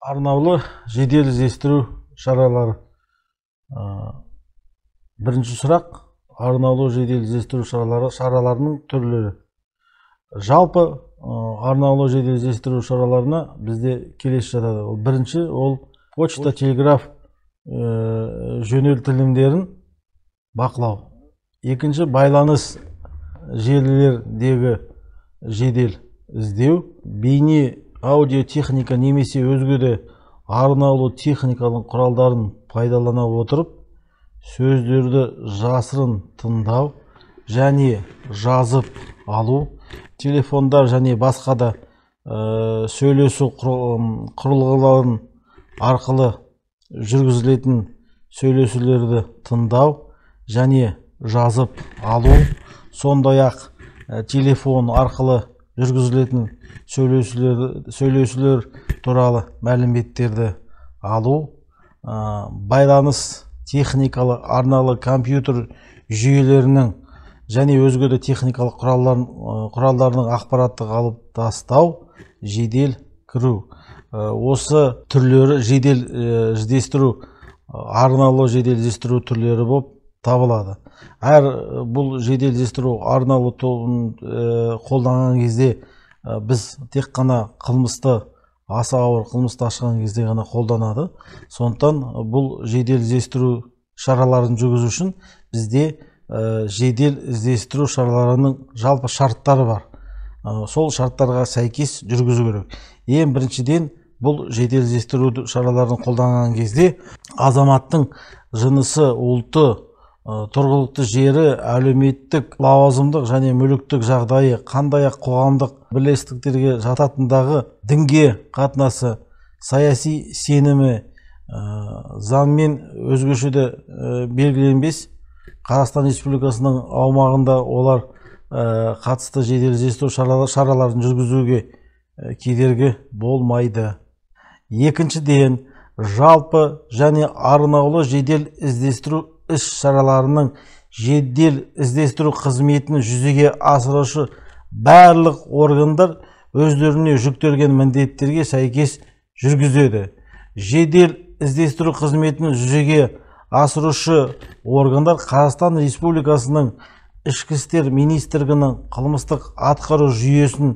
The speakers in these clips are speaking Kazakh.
Арнаулы жедел іздестіру шаралары. Бірінші сұрақ: арнаулы жедел іздестіру шараларының түрлері. Жалпы арнаулы жедел іздестіру шараларына бізде келесі жатады. Бірінші ол почта, телеграф жөнелтілімдерін бақылау. Екінші байланыс желілердегі жедел іздеу. Бейне, аудиотехника немесе өзге де арнаулы техниканың құралдарын пайдалана отырып сөздерді жасырын тыңдау және жазып алу. Телефондар және басқа да сөйлесу құрылғыларын арқылы жүргізілетін сөйлесулерді тыңдау және жазып алу. Сондай-ақ телефон арқылы жүргізілетін сөйлесулер туралы мәліметтерді алу. Байланыс техникалы арналы компьютер жүйелерінің және өзге де техникалық құралдарының ақпараттық алып тастау, жедел кіру. Осы түрлері жедел іздестіру, арнаулы жедел іздестіру түрлері болып табылады. Бұл жедел іздестіру арнаулы тобын қолданған кезде біз тек қана қылмысты, аса ауыр қылмысты ашқан кезде ғана қолданады. Сондықтан бұл жедел іздестіру шараларын жүргізу үшін бізде жедел іздестіру шараларының жалпы шарттары бар. Сол шарттарға сәйкес жүргізу керек. Ең біріншіден, бұл жедел іздестіру шараларын қолданған кезде азаматтың жынысы, ұлты, тұрғылықты жері, әлеуметтік, лауазымдық және мүліктік жағдайы, қандай-ақ қоғамдық бірлестіктерге жататындағы дінге қатынасы, саяси сенімі, заңмен өзгеше де белгіленбес Қазақстан Республикасының аумағында олар қатысты жедел іздестіру шараларын жүргізуге кедергі болмайды. Екіншіден, жалпы және арнаулы жедел іздестіру іс-шараларының жедел іздестіру қызметін жүзеге асырушы барлық органдар өздеріне жүктелген міндеттерге сәйкес жүргізеді. Жедел іздестіру қызметін жүзеге асырушы органдар Қазақстан Республикасының Ішкі істер министрлігінің қылмыстық атқару жүйесінің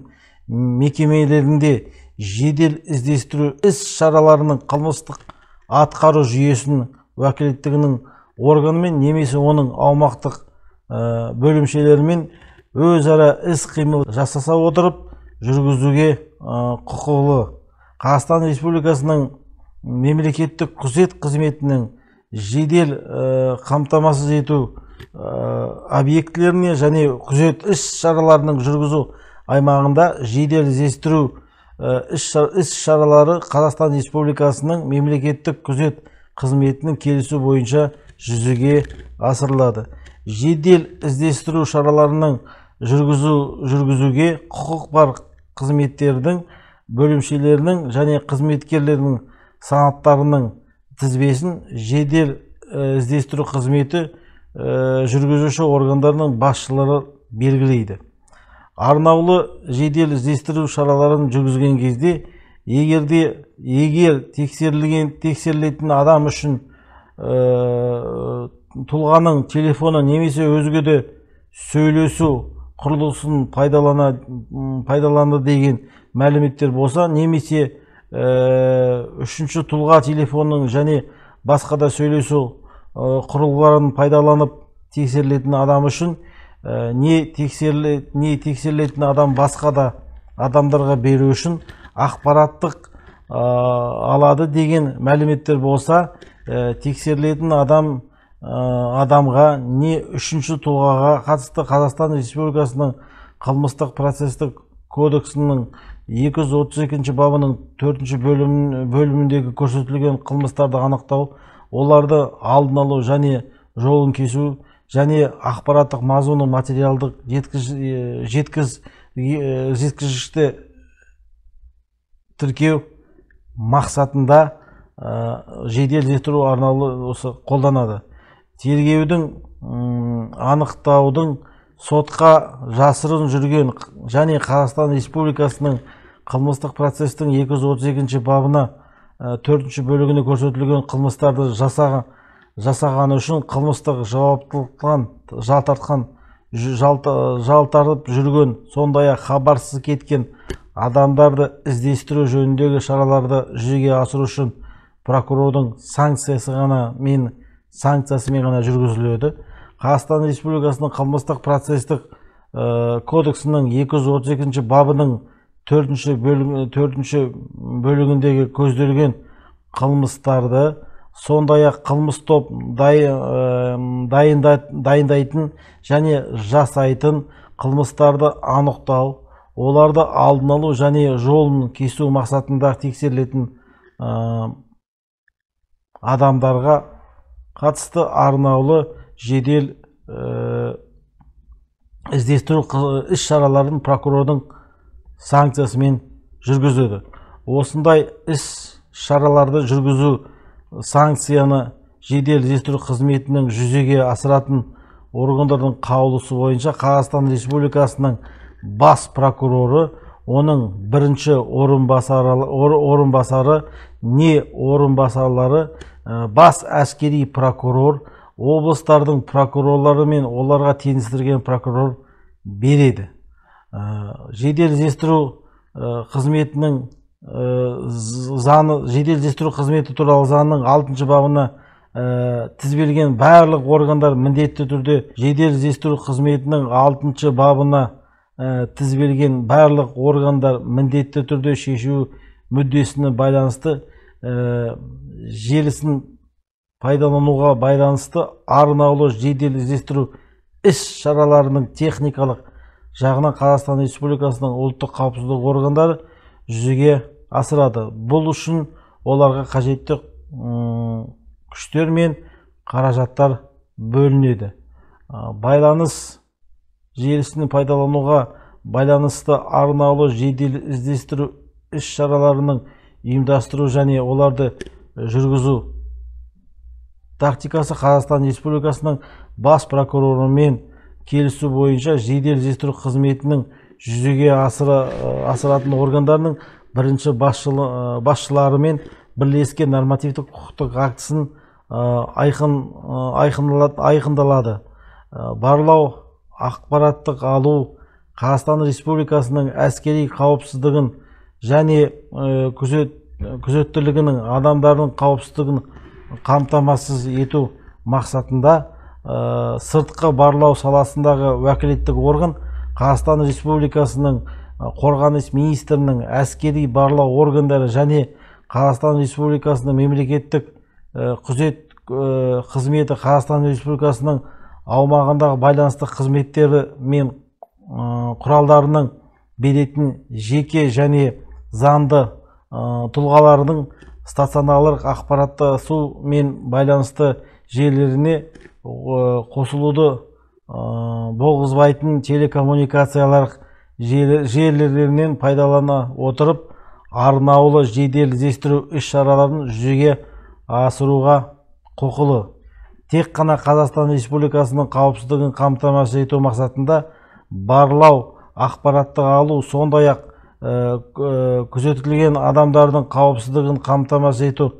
мекемелерінде жедел іздестіру іс-шараларының қылмыстық атқару жүйесінің уәкілеттігінің органымен немесе оның аумақтық бөлімшелерімен өзара іс-қимыл жасаса отырып жүргізуге құқылы. Қазақстан Республикасының мемлекеттік күзет қызметінің жедел қамтамасыз ету объектілеріне және күзет іс-шараларының жүргізу аймағында жедел іздестіру іс-шаралары Қазақстан Республикасының мемлекеттік күзет қызметінің келісу бойынша жүзеге асырылады. Жедел іздестіру шараларының жүргізуге құқық бар қызметтердің, бөлімшелерінің және қызметкерлерінің санаттарының тізбесін жедел іздестіру қызметі жүргізуші органдарының басшылары белгілейді. Арнаулы жедел іздестіру шараларын жүргізген кезде, егер тексерілетін адам үшін тұлғаның телефоны немесе өзге де сөйлесу құрылғысын пайдаланды деген мәліметтер болса, немесе үшінші тұлға телефонның және басқа да сөйлесу құрылғыларын пайдаланып тексерілетін адам үшін не тексерілетін адам басқа да адамдарға беру үшін ақпараттық алады деген мәліметтер болса, тексерілетін адамға не үшінші тұлғаға қатысты Қазақстан Республикасының қылмыстық процестік кодексінің 232 бабының 4 бөліміндегі көрсетілген қылмыстарды анықтау, оларды алдын алу және жолын кесу және ақпараттық мазмұны материалдық жеткізгішті тіркеу мақсатында жедел іздестіру арнаулы қолданады. Тергеудің, анықтаудың, сотқа жасырын жүрген және Қазақстан Республикасының қылмыстық процестің 232 бабына 4 бөлігінде көрсетілген қылмыстарды жасағаны үшін қылмыстық жауаптылықтан жалтарып жүрген, сондай-ақ хабарсыз кеткен адамдарды іздестіру жөніндегі шараларды жүзеге асыру үшін прокурордың санкциясымен ғана жүргізіледі. Қазақстан Республикасының қылмыстық процестік кодексінің 232 бабының 4 бөлігіндегі көзделген қылмыстарды, сондай-ақ қылмыс топ дайындайтын және жасайтын қылмыстарды анықтау, оларды алдын алу және жолын кесу мақсатында тексерілетін адамдарға қатысты арнаулы жедел іздестіру іс-шараларын прокурордың санкциясымен жүргізеді. Осындай іс-шараларды жүргізу санкцияны жедел іздестіру қызметінің жүзеге асыратын органдардың қаулысы бойынша Қазақстан Республикасының бас прокуроры, оның бірінші орынбасары не орынбасарлары, бас әскери прокурор, облыстардың прокурорлары мен оларға теңестірілген прокурор береді. Жедел іздестіру қызметінің жедел іздестіру қызметі туралы заңның 6 бабына тізбелген барлық органдар міндетті түрде жедел іздестіру қызметінің 6 бабына тізбелген барлық органдар міндетті түрде шешу мүддесіне байланысты желісін пайдалануға байланысты арнаулы жедел іздестіру іс-шараларының техникалық жағынан Қазақстан Республикасының ұлттық қауіпсіздік органдары жүзеге асырады. Бұл үшін оларға қажетті күштер мен қаражаттар бөлінеді. Байланыс желісін пайдалануға байланысты арнаулы жедел іздестіру іс-шараларының ұйымдастыру және оларды жүргізу тактикасы Қазақстан Республикасының бас прокурорымен келісу бойынша жедел іздестіру қызметінің жүзеге асыратын органдарының бірінші басшыларымен бірлескен нормативтік құқықтық актісін айқындалады. Барлау, ақпараттық алу, Қазақстан Республикасының әскери қауіпсіздігін және күзеттілігінің адамдардың қауіпсіздігін қамтамасыз ету мақсатында сыртқы барлау саласындағы уәкілеттік орган Қазақстан Республикасының қорғаныс министрінің әскери барлау органдары және Қазақстан Республикасының мемлекеттік күзет қызметі Қазақстан Республикасының аумағындағы байланысты қызметтері мен құралдарының беретін жеке және заңды тұлғаларының стационарлық ақпараттасу мен байланысты желілеріне қосылуды болғызбайтын телекоммуникациялар желілерінен пайдалана отырып арнаулы жедел іздестіру іс-шараларын жүзеге асыруға құқылы. Тек қана Қазақстан Республикасының қауіпсіздігін қамтамасыз ету мақсатында барлау, ақпаратты алу, сондай-ақ күзетілген адамдардың қауіпсіздігін қамтамасыз ету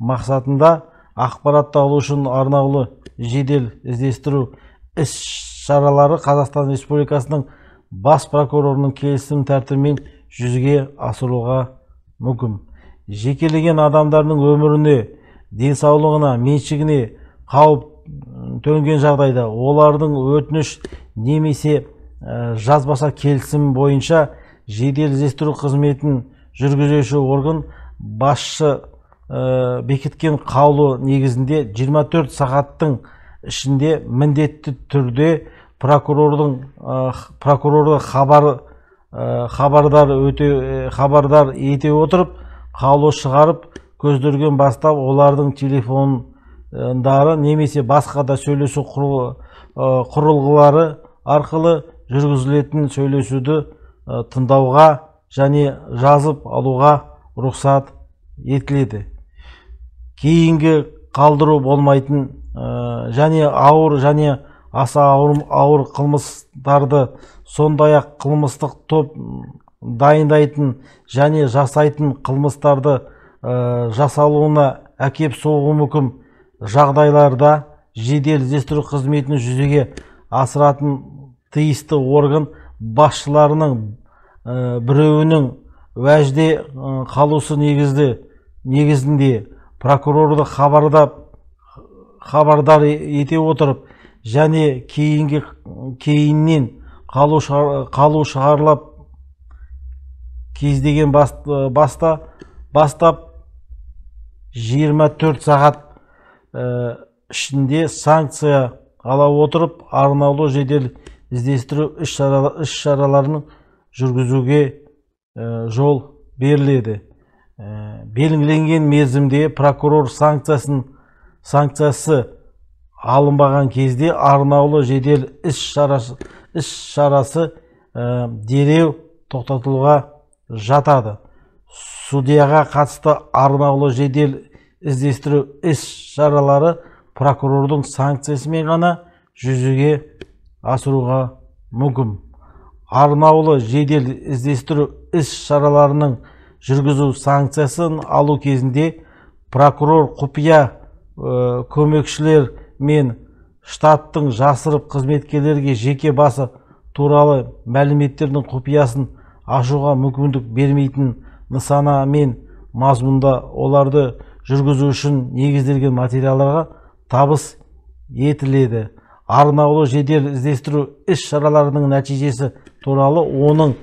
мақсатында ақпаратты алу үшін арнаулы жедел іздестіру іс-шаралары Қазақстан Республикасының бас прокурорының келісім тәртібімен жүзеге асыруға мүмкін. Жекелеген адамдардың өміріне, денсаулығына, меншігіне қауіп төнген жағдайда олардың өтініш немесе жазбаша келісім бойынша жедел іздестіру қызметін жүргізуші орган басшы бекіткен қаулы негізінде 24 сағаттың ішінде міндетті түрде прокурорды хабардар ете отырып қаулы шығарып көзделген бастап олардың телефондары немесе басқа да сөйлесу құрылғылары арқылы жүргізілетін сөйлесуді тыңдауға және жазып алуға рұқсат етіледі. Кейінгі қалдыру болмайтын және ауыр және аса ауыр қылмыстарды, сондай-ақ қылмыстық топ дайындайтын және жасайтын қылмыстарды жасалуына әкеп соғуы мүмкін жағдайларда жедел іздестіру қызметін жүзеге асыратын тиісті орган басшыларының біреуінің уәжде қалусы негізінде прокурорды хабардар ете отырып және кейіннен қалу шығарылып кездеген бастап 24 сағат ішінде санкция ала отырып арнаулы жедел іздестіру іс-шараларын жүргізуге жол беріледі. Белгіленген мерзімде прокурор санкциясы алынбаған кезде арнаулы жедел іс-шарасы дереу тоқтатылуға жатады. Судьяға қатысты арнаулы жедел іздестіру іс-шаралары прокурордың санкциясымен ғана жүзеге асыруға мүмкін. Арнаулы жедел іздестіру іс-шараларының жүргізу санкциясын алу кезінде прокурор құпия көмекшілер мен штаттың жасырып қызметкерлерге жеке басы туралы мәліметтердің құпиясын ашуға мүмкіндік бермейтін нысана мен мазмұнда оларды жүргізу үшін негізделген материалдарға табыс етіледі. Арнаулы жедел іздестіру іс-шараларының нәтижесі туралы оның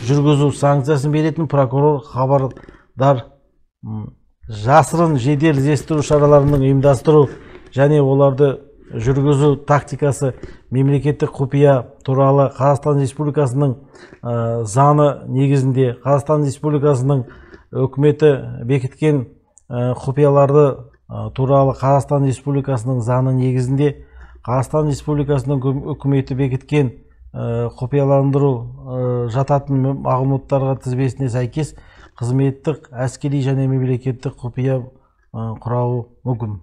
жүргізу санкциясын беретін прокурор хабардар. Жасырын жедел іздестіру шараларының ұйымдастыру және оларды жүргізу тактикасы мемлекеттік құпия туралы Қазақстан Республикасының заңы негізінде Қазақстан Республикасының үкіметі бекіткен құпияларды туралы Қазақстан Республикасының заңы негізінде Қазақстан Республикасының үкіметі бекіткен құпияландыру жататын мағлұматтарға тізбесіне сәйкес қызметтік, әскери және мемлекеттік құпия құрауы мүмкін.